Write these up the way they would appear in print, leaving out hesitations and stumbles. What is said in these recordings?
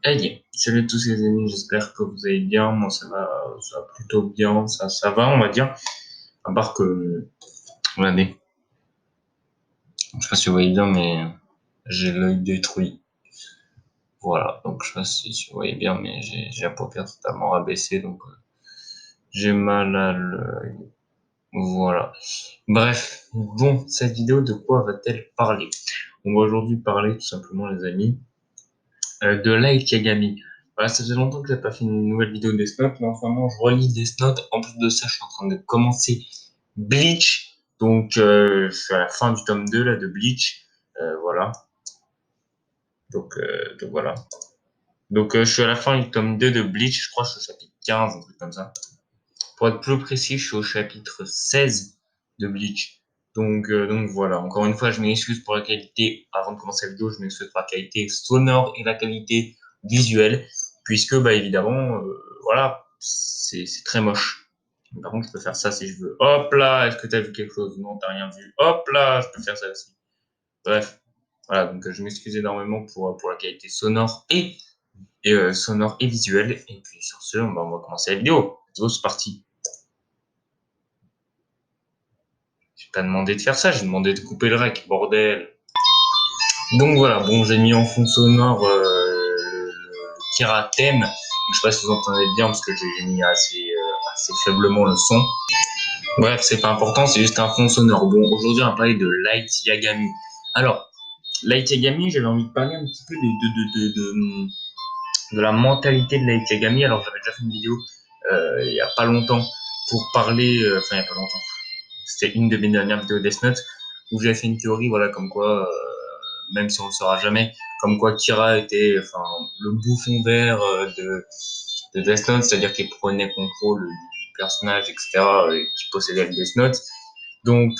Hey, salut à tous les amis, j'espère que vous allez bien. Moi, ça va plutôt bien, ça va, on va dire. À part que, regardez, je sais pas si vous voyez bien, mais j'ai l'œil détruit. Voilà, donc je sais pas si vous voyez bien, mais j'ai la paupière totalement rabaissée, donc j'ai mal à l'œil. Voilà. Bref, bon, cette vidéo, de quoi va-t-elle parler? On va aujourd'hui parler tout simplement, les amis, de Light Yagami. Voilà, ça faisait longtemps que j'ai pas fait une nouvelle vidéo de Death Note, mais en ce moment, je relis Death Note. En plus de ça, je suis en train de commencer Bleach. Donc, je suis à la fin du tome 2 là, de Bleach. Voilà. Donc voilà. Donc, je suis à la fin du tome 2 de Bleach. Je crois que je suis au chapitre 15, un truc comme ça. Pour être plus précis, je suis au chapitre 16 de Bleach. Donc voilà. Encore une fois, je m'excuse pour la qualité. Avant de commencer la vidéo, je m'excuse pour la qualité sonore et la qualité visuelle. Puisque, bah, évidemment, voilà, c'est très moche. Par contre, je peux faire ça si je veux. Hop là, est-ce que t'as vu quelque chose? Non, t'as rien vu. Hop là, je peux faire ça aussi. Bref, voilà, donc je m'excuse énormément pour la qualité sonore sonore et visuelle. Et puis sur ce, on va commencer la vidéo. Let's go, c'est parti. J'ai pas demandé de faire ça, j'ai demandé de couper le rec, bordel. Donc voilà, bon, j'ai mis en fond sonore le Kira thème. Je sais pas si vous entendez bien parce que j'ai mis assez faiblement le son. Bref, c'est pas important, c'est juste un fond sonore. Bon, aujourd'hui, on va parler de Light Yagami. Alors, Light Yagami, j'avais envie de parler un petit peu de la mentalité de Light Yagami. Alors, j'avais déjà fait une vidéo il y a pas longtemps pour parler, enfin, il y a pas longtemps. C'était une de mes dernières vidéos Death Note où j'avais fait une théorie, voilà, comme quoi, même si on le saura jamais, comme quoi Kira était, enfin, le bouffon vert de Death Note, c'est-à-dire qu'il prenait contrôle du personnage, etc., qui possédait le Death Note. Donc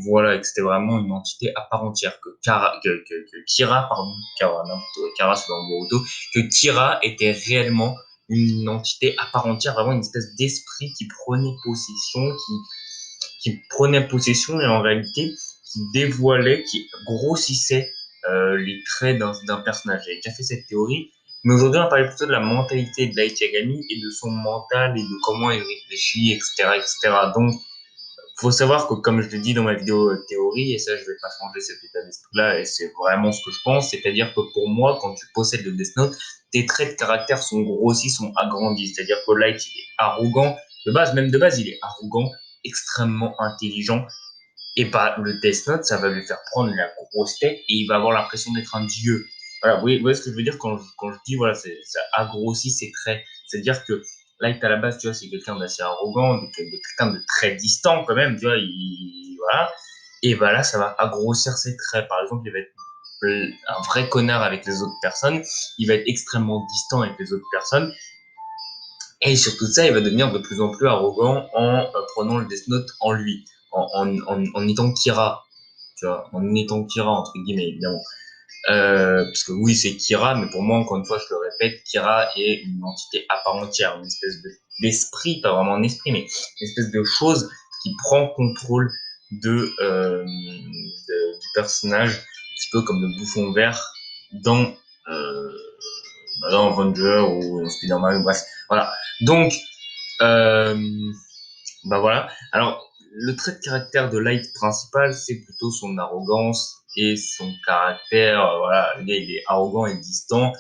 voilà, et que c'était vraiment une entité à part entière, que Kira, pardon, Kira, n'importe quoi, Kira c'est dans Boruto, que Kira était réellement une entité à part entière, vraiment une espèce d'esprit qui prenait possession, qui prenait possession et en réalité qui dévoilait, qui grossissait les traits d'un personnage. J'avais déjà fait cette théorie, mais aujourd'hui on va parler plutôt de la mentalité de Light Yagami et de son mental et de comment il réfléchit, etc., etc. Donc faut savoir que, comme je le dis dans ma vidéo théorie, et ça, je vais pas changer cet état d'esprit-là, et c'est vraiment ce que je pense, c'est-à-dire que pour moi, quand tu possèdes le Death Note, tes traits de caractère sont grossis, sont agrandis. C'est-à-dire que Light, il est arrogant, de base, même de base, il est arrogant, extrêmement intelligent, et bah, le Death Note, ça va lui faire prendre la grosse tête, et il va avoir l'impression d'être un dieu. Voilà, vous voyez ce que je veux dire quand je dis, voilà, ça agrossit ses traits. C'est-à-dire que Light, à la base, tu vois, c'est quelqu'un d'assez arrogant, de quelqu'un de très distant quand même, tu vois, voilà. Et bah là, ça va grossir ses traits. Par exemple, il va être un vrai connard avec les autres personnes, il va être extrêmement distant avec les autres personnes, et surtout ça, il va devenir de plus en plus arrogant en prenant le Death Note en lui, en étant Kira, tu vois, en étant Kira, entre guillemets, évidemment. Parce que oui, c'est Kira, mais pour moi, encore une fois, je le répète, Kira est une entité à part entière, une espèce d'esprit, pas vraiment un esprit, mais une espèce de chose qui prend contrôle du personnage, un petit peu comme le bouffon vert dans, euh, dans Avenger ou dans Spider-Man, bref, voilà. Donc, euh, bah voilà. Alors, le trait de caractère de Light principal, c'est plutôt son arrogance et son caractère. Voilà, le gars, il est arrogant et distant.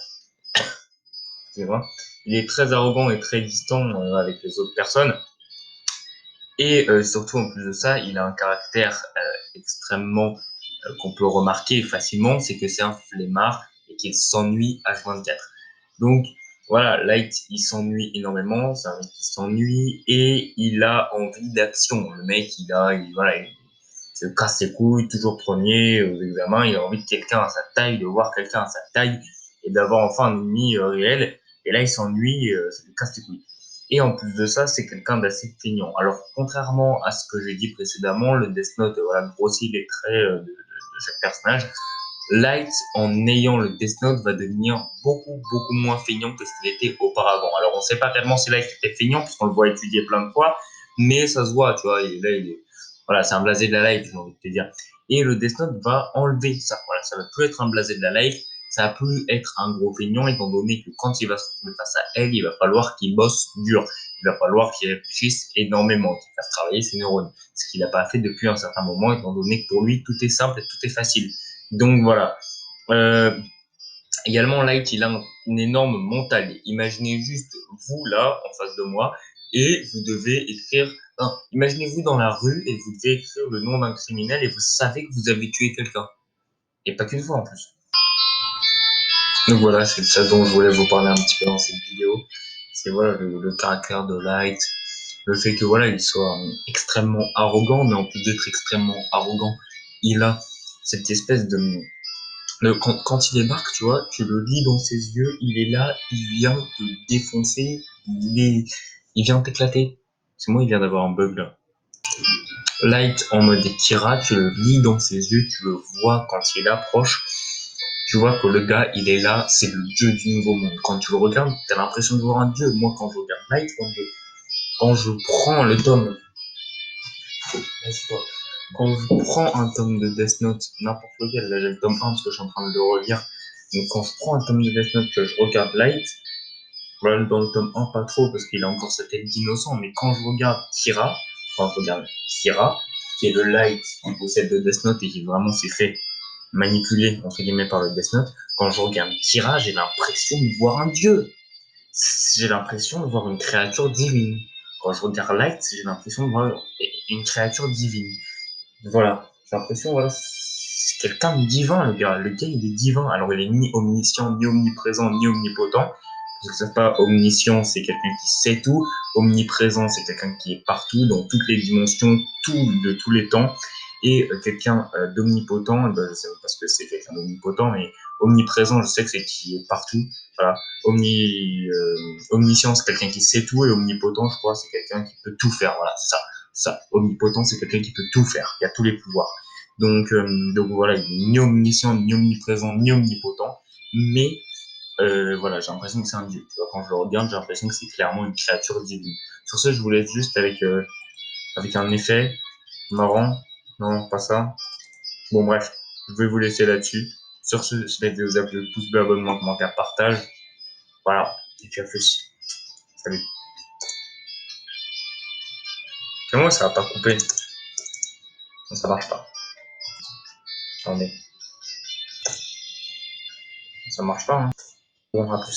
Tu vois, il est très arrogant et très distant avec les autres personnes. Et surtout, en plus de ça, il a un caractère extrêmement qu'on peut remarquer facilement, c'est que c'est un flemmard et qu'il s'ennuie H24. Donc voilà, Light, il s'ennuie énormément, c'est un mec qui s'ennuie et il a envie d'action. Le mec, voilà, il se casse ses couilles, toujours premier aux examens, il a envie de quelqu'un à sa taille, de voir quelqu'un à sa taille et d'avoir enfin un ennemi réel. Et là, il s'ennuie, ça lui casse les couilles. Et en plus de ça, c'est quelqu'un d'assez feignant. Alors, contrairement à ce que j'ai dit précédemment, le Death Note, voilà, grossit les traits de chaque personnage. Light, en ayant le Death Note, va devenir beaucoup moins feignant que ce qu'il était auparavant. Alors, on ne sait pas tellement si Light était feignant, puisqu'on le voit étudier plein de fois, mais ça se voit, tu vois, voilà, c'est un blasé de la life, j'ai envie de te dire. Et le Death Note va enlever ça. Voilà, ça va plus être un blasé de la life, ça peut être un gros feignant, étant donné que quand il va se retrouver face à elle, il va falloir qu'il bosse dur. Il va falloir qu'il réfléchisse énormément, qu'il fasse travailler ses neurones. Ce qu'il n'a pas fait depuis un certain moment, étant donné que pour lui, tout est simple et tout est facile. Donc voilà. Également, Light, il a un énorme mental. Imaginez juste vous là, en face de moi, et vous devez écrire. Non, imaginez-vous dans la rue et vous devez écrire le nom d'un criminel et vous savez que vous avez tué quelqu'un. Et pas qu'une fois en plus. Donc voilà, c'est ça dont je voulais vous parler un petit peu dans cette vidéo. C'est voilà le caractère de Light, le fait que voilà, il soit extrêmement arrogant, mais en plus d'être extrêmement arrogant, il a cette espèce de quand il débarque, tu vois, tu le lis dans ses yeux, il est là, il vient te défoncer, il vient t'éclater. C'est moi, il vient d'avoir un bug là. Light en mode Kira, tu le lis dans ses yeux, tu le vois quand il approche. Tu vois que le gars, il est là, c'est le dieu du nouveau monde. Quand tu le regardes, t'as l'impression de voir un dieu. Moi, quand je regarde Light, quand je prends le tome, quand je prends un tome de Death Note, n'importe lequel, là j'ai le tome 1 parce que je suis en train de le relire, mais quand je prends un tome de Death Note que je regarde Light, voilà, dans le tome 1 pas trop parce qu'il a encore sa tête d'innocent, mais quand je regarde Kira, qui est le Light qui possède le Death Note et qui vraiment s'est fait manipuler entre guillemets par le Death Note, quand je regarde Kira, j'ai l'impression de voir un dieu. J'ai l'impression de voir une créature divine. Quand je regarde Light, j'ai l'impression de voir une créature divine. Voilà, j'ai l'impression, voilà, c'est quelqu'un de divin, le gars. Le gars, il est divin. Alors, il est ni omniscient, ni omniprésent, ni omnipotent. Pour ceux qui ne savent pas, omniscient, c'est quelqu'un qui sait tout. Omniprésent, c'est quelqu'un qui est partout, dans toutes les dimensions, de tous les temps. Et quelqu'un d'omnipotent, ben, je sais pas parce que c'est quelqu'un d'omnipotent, mais omniprésent, je sais que c'est qui est partout. Voilà. Omniscient, c'est quelqu'un qui sait tout. Et omnipotent, je crois, c'est quelqu'un qui peut tout faire. Voilà, c'est ça. Ça, omnipotent, c'est quelqu'un qui peut tout faire, qui a tous les pouvoirs. Donc voilà, il est ni omniscient, ni omniprésent, ni omnipotent, mais voilà, j'ai l'impression que c'est un dieu. Tu vois, quand je le regarde, j'ai l'impression que c'est clairement une créature divine. Sur ce, je vous laisse juste avec un effet marrant. Non, pas ça. Bon, bref, je vais vous laisser là-dessus. Sur ce, je vais vous appeler pouce bleu, abonnement, commentaire, partage. Voilà, et puis à plus. Salut. Comment ça va pas couper? Ça marche pas. Attendez. Ça marche pas, hein. Bon, à plus.